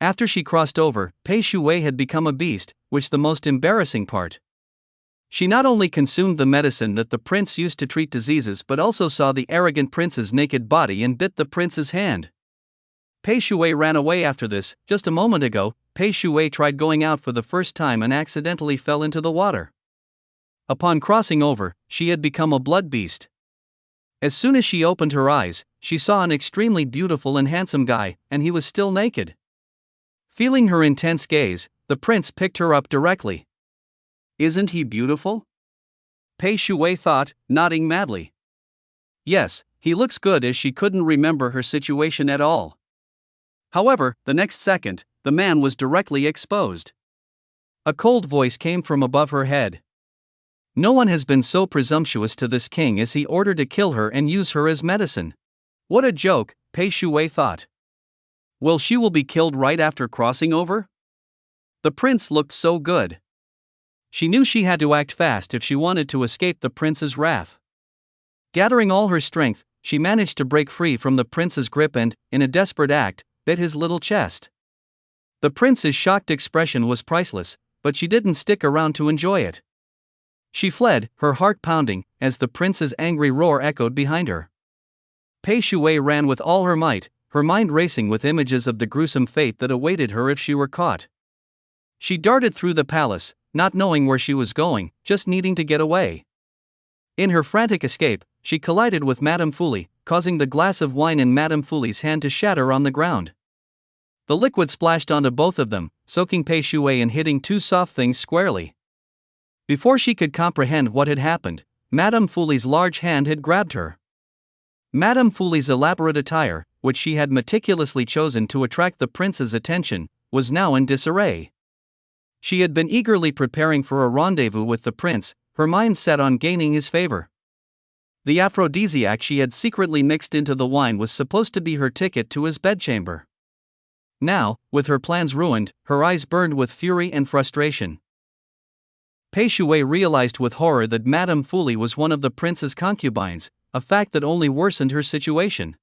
After she crossed over, Pei Shui had become a beast, which the most embarrassing part. She not only consumed the medicine that the prince used to treat diseases but also saw the arrogant prince's naked body and bit the prince's hand. Pei Shui ran away after this. Just a moment ago, Pei Shui tried going out for the first time and accidentally fell into the water. Upon crossing over, she had become a blood beast. As soon as she opened her eyes, she saw an extremely beautiful and handsome guy, and he was still naked. Feeling her intense gaze, the prince picked her up directly. "Isn't he beautiful?" Pei Shui thought, nodding madly. "Yes, he looks good," as she couldn't remember her situation at all. However, the next second, the man was directly exposed. A cold voice came from above her head. "No one has been so presumptuous to this king as he ordered to kill her and use her as medicine." What a joke, Pei Shui thought. Well, she will be killed right after crossing over? The prince looked so good. She knew she had to act fast if she wanted to escape the prince's wrath. Gathering all her strength, she managed to break free from the prince's grip and, in a desperate act, bit his little chest. The prince's shocked expression was priceless, but she didn't stick around to enjoy it. She fled, her heart pounding, as the prince's angry roar echoed behind her. Pei Shui ran with all her might, her mind racing with images of the gruesome fate that awaited her if she were caught. She darted through the palace, not knowing where she was going, just needing to get away. In her frantic escape, she collided with Madame Fuli, causing the glass of wine in Madame Fuli's hand to shatter on the ground. The liquid splashed onto both of them, soaking Pei Shui and hitting two soft things squarely. Before she could comprehend what had happened, Madame Fuli's large hand had grabbed her. Madame Fuli's elaborate attire, which she had meticulously chosen to attract the prince's attention, was now in disarray. She had been eagerly preparing for a rendezvous with the prince, her mind set on gaining his favor. The aphrodisiac she had secretly mixed into the wine was supposed to be her ticket to his bedchamber. Now, with her plans ruined, her eyes burned with fury and frustration. Pei Shui realized with horror that Madame Fuli was one of the prince's concubines, a fact that only worsened her situation.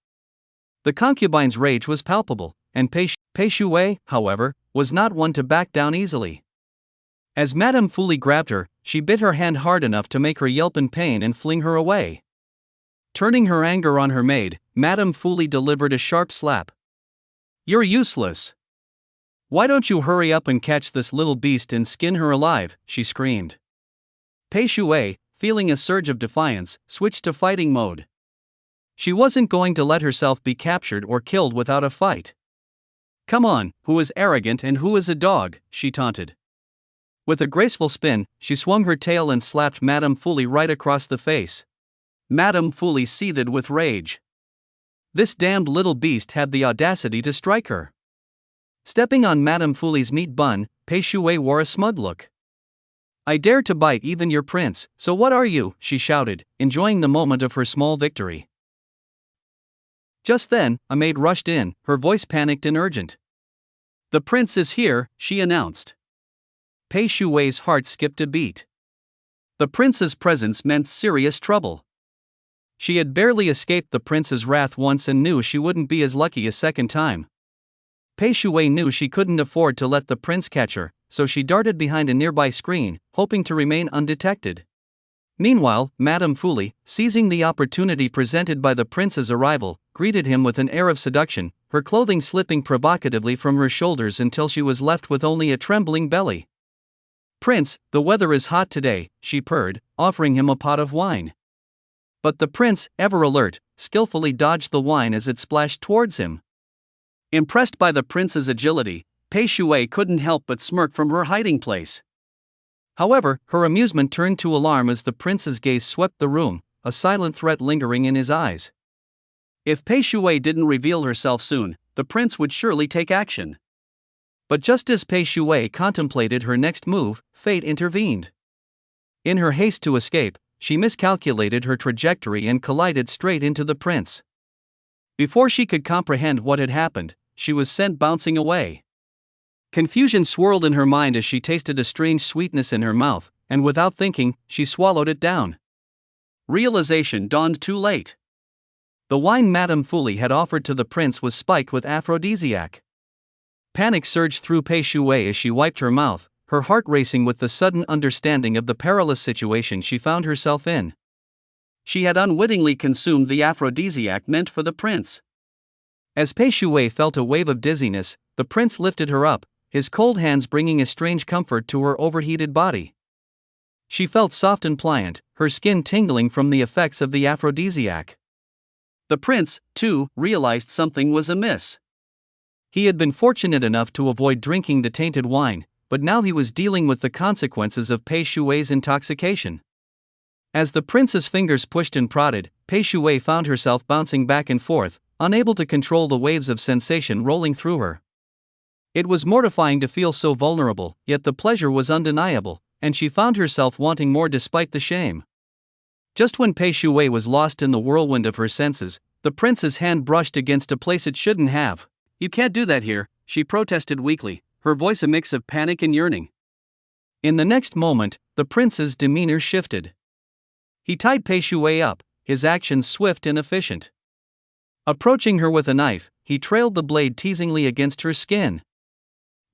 The concubine's rage was palpable, and Pei Shui, however, was not one to back down easily. As Madame Fuli grabbed her, she bit her hand hard enough to make her yelp in pain and fling her away. Turning her anger on her maid, Madame Fuli delivered a sharp slap. "You're useless. Why don't you hurry up and catch this little beast and skin her alive?" she screamed. Pei Shui, feeling a surge of defiance, switched to fighting mode. She wasn't going to let herself be captured or killed without a fight. "Come on, who is arrogant and who is a dog?" she taunted. With a graceful spin, she swung her tail and slapped Madame Fuli right across the face. Madame Fuli seethed with rage. This damned little beast had the audacity to strike her. Stepping on Madame Fuli's meat bun, Pei Shui wore a smug look. "I dare to bite even your prince, so what are you?" she shouted, enjoying the moment of her small victory. Just then, a maid rushed in, her voice panicked and urgent. "The prince is here," she announced. Pei Shui's heart skipped a beat. The prince's presence meant serious trouble. She had barely escaped the prince's wrath once and knew she wouldn't be as lucky a second time. Pei Shui knew she couldn't afford to let the prince catch her, so she darted behind a nearby screen, hoping to remain undetected. Meanwhile, Madame Fuli, seizing the opportunity presented by the prince's arrival, greeted him with an air of seduction, her clothing slipping provocatively from her shoulders until she was left with only a trembling belly. "Prince, the weather is hot today," she purred, offering him a pot of wine. But the prince, ever alert, skillfully dodged the wine as it splashed towards him. Impressed by the prince's agility, Pei Shui couldn't help but smirk from her hiding place. However, her amusement turned to alarm as the prince's gaze swept the room, a silent threat lingering in his eyes. If Pei Shui didn't reveal herself soon, the prince would surely take action. But just as Pei Shui contemplated her next move, fate intervened. In her haste to escape, she miscalculated her trajectory and collided straight into the prince. Before she could comprehend what had happened, she was sent bouncing away. Confusion swirled in her mind as she tasted a strange sweetness in her mouth, and without thinking, she swallowed it down. Realization dawned too late. The wine Madame Fuli had offered to the prince was spiked with aphrodisiac. Panic surged through Pei Shui as she wiped her mouth, her heart racing with the sudden understanding of the perilous situation she found herself in. She had unwittingly consumed the aphrodisiac meant for the prince. As Pei Shui felt a wave of dizziness, the prince lifted her up, his cold hands bringing a strange comfort to her overheated body. She felt soft and pliant, her skin tingling from the effects of the aphrodisiac. The prince, too, realized something was amiss. He had been fortunate enough to avoid drinking the tainted wine, but now he was dealing with the consequences of Pei Shui's intoxication. As the prince's fingers pushed and prodded, Pei Shui found herself bouncing back and forth, unable to control the waves of sensation rolling through her. It was mortifying to feel so vulnerable, yet the pleasure was undeniable, and she found herself wanting more despite the shame. Just when Pei Shui was lost in the whirlwind of her senses, the prince's hand brushed against a place it shouldn't have. "You can't do that here," she protested weakly, her voice a mix of panic and yearning. In the next moment, the prince's demeanor shifted. He tied Pei Shui up, his actions swift and efficient. Approaching her with a knife, he trailed the blade teasingly against her skin.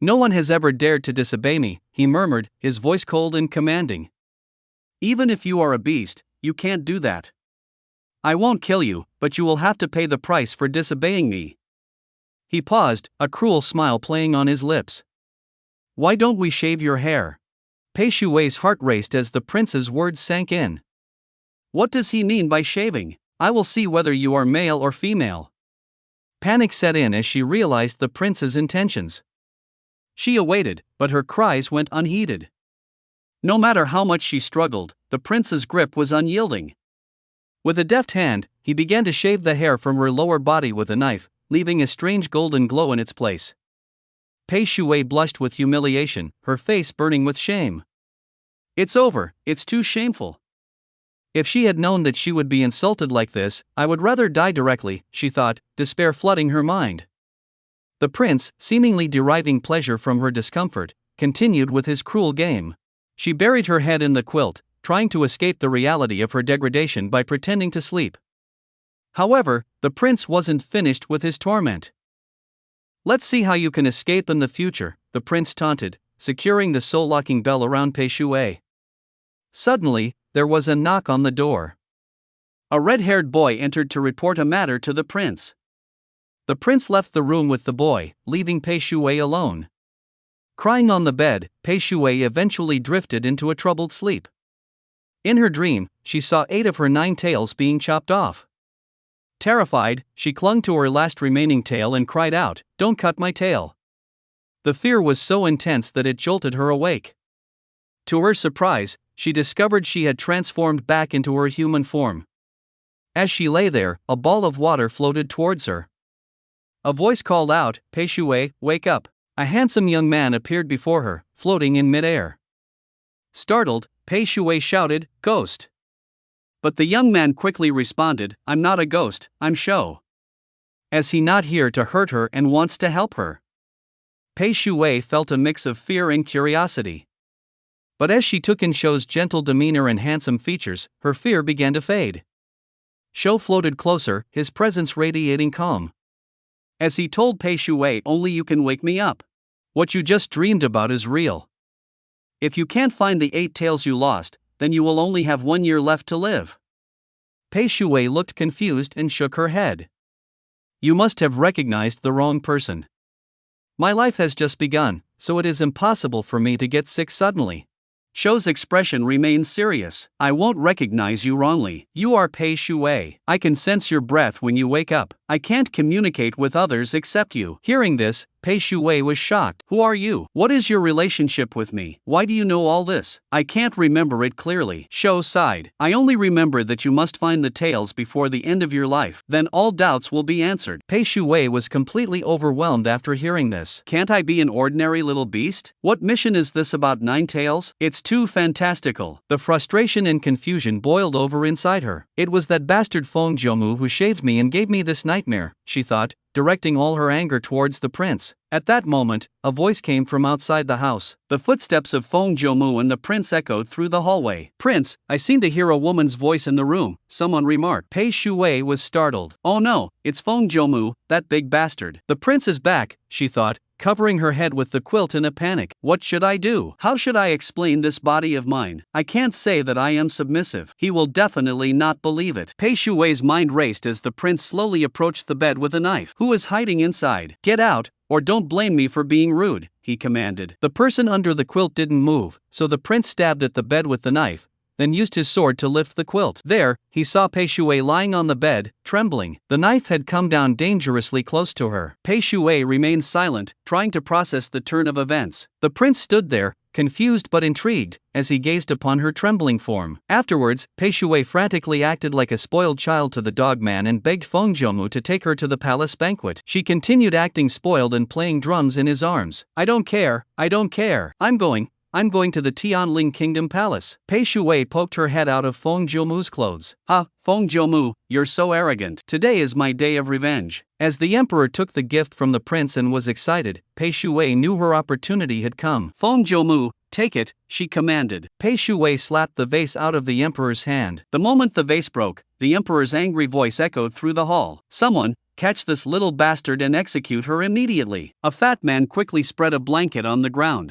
"No one has ever dared to disobey me," he murmured, his voice cold and commanding. "Even if you are a beast, you can't do that. I won't kill you, but you will have to pay the price for disobeying me." He paused, a cruel smile playing on his lips. "Why don't we shave your hair?" Pei Shui's heart raced as the prince's words sank in. What does he mean by shaving? I will see whether you are male or female. Panic set in as she realized the prince's intentions. She awaited, but her cries went unheeded. No matter how much she struggled, the prince's grip was unyielding. With a deft hand, he began to shave the hair from her lower body with a knife, leaving a strange golden glow in its place. Pei Shui blushed with humiliation, her face burning with shame. "It's over, it's too shameful. If she had known that she would be insulted like this, I would rather die directly," she thought, despair flooding her mind. The prince, seemingly deriving pleasure from her discomfort, continued with his cruel game. She buried her head in the quilt, trying to escape the reality of her degradation by pretending to sleep. However, the prince wasn't finished with his torment. "Let's see how you can escape in the future," the prince taunted, securing the soul-locking bell around Pei Shui. Suddenly, there was a knock on the door. A red-haired boy entered to report a matter to the prince. The prince left the room with the boy, leaving Pei Shui alone. Crying on the bed, Pei Shui eventually drifted into a troubled sleep. In her dream, she saw 8 of her 9 tails being chopped off. Terrified, she clung to her last remaining tail and cried out, "Don't cut my tail." The fear was so intense that it jolted her awake. To her surprise, she discovered she had transformed back into her human form. As she lay there, a ball of water floated towards her. A voice called out, "Pei Shui, wake up." A handsome young man appeared before her, floating in midair. Startled, Pei Shui shouted, "Ghost!" But the young man quickly responded, "I'm not a ghost, I'm Shou. Is he not here to hurt her and wants to help her?" Pei Shui felt a mix of fear and curiosity. But as she took in Shou's gentle demeanor and handsome features, her fear began to fade. Shou floated closer, his presence radiating calm. As he told Pei Shui, "Only you can wake me up. What you just dreamed about is real. If you can't find the 8 tails you lost, then you will only have 1 year left to live." Pei Shui looked confused and shook her head. "You must have recognized the wrong person. My life has just begun, so it is impossible for me to get sick suddenly." Shou's expression remained serious. "I won't recognize you wrongly. You are Pei Shui. I can sense your breath when you wake up. I can't communicate with others except you." Hearing this, Pei Shui was shocked. "Who are you? What is your relationship with me? Why do you know all this?" "I can't remember it clearly," Shou sighed. "I only remember that you must find the tails before the end of your life. Then all doubts will be answered." Pei Shui was completely overwhelmed after hearing this. "Can't I be an ordinary little beast? What mission is this about 9 tails? It's too fantastical." The frustration and confusion boiled over inside her. "It was that bastard Feng Jiumu who shaved me and gave me this nightmare," she thought, directing all her anger towards the prince. At that moment, a voice came from outside the house. The footsteps of Feng Zhoumu and the prince echoed through the hallway. "Prince, I seem to hear a woman's voice in the room," someone remarked. Pei Shuwei was startled. "Oh no, it's Feng Zhoumu, that big bastard. The prince is back," she thought, covering her head with the quilt in a panic. "What should I do? How should I explain this body of mine? I can't say that I am submissive. He will definitely not believe it." Pei Shuwei's mind raced as the prince slowly approached the bed with a knife. "Who is hiding inside? Get out, or don't blame me for being rude," he commanded. The person under the quilt didn't move, so the prince stabbed at the bed with the knife, then used his sword to lift the quilt. There, he saw Pei Shuwei lying on the bed, trembling. The knife had come down dangerously close to her. Pei Shuwei remained silent, trying to process the turn of events. The prince stood there, confused but intrigued, as he gazed upon her trembling form. Afterwards, Pei Shuwei frantically acted like a spoiled child to the dogman and begged Feng Zhoumu to take her to the palace banquet. She continued acting spoiled and playing drums in his arms. "I don't care, I don't care. I'm going to the Tianling Kingdom Palace." Pei Shuwei poked her head out of Feng Zhoumu's clothes. "Ha, Feng Zhoumu, you're so arrogant. Today is my day of revenge." As the emperor took the gift from the prince and was excited, Pei Shuwei knew her opportunity had come. "Feng Zhoumu, take it," she commanded. Pei Shuwei slapped the vase out of the emperor's hand. The moment the vase broke, the emperor's angry voice echoed through the hall. "Someone, catch this little bastard and execute her immediately." A fat man quickly spread a blanket on the ground.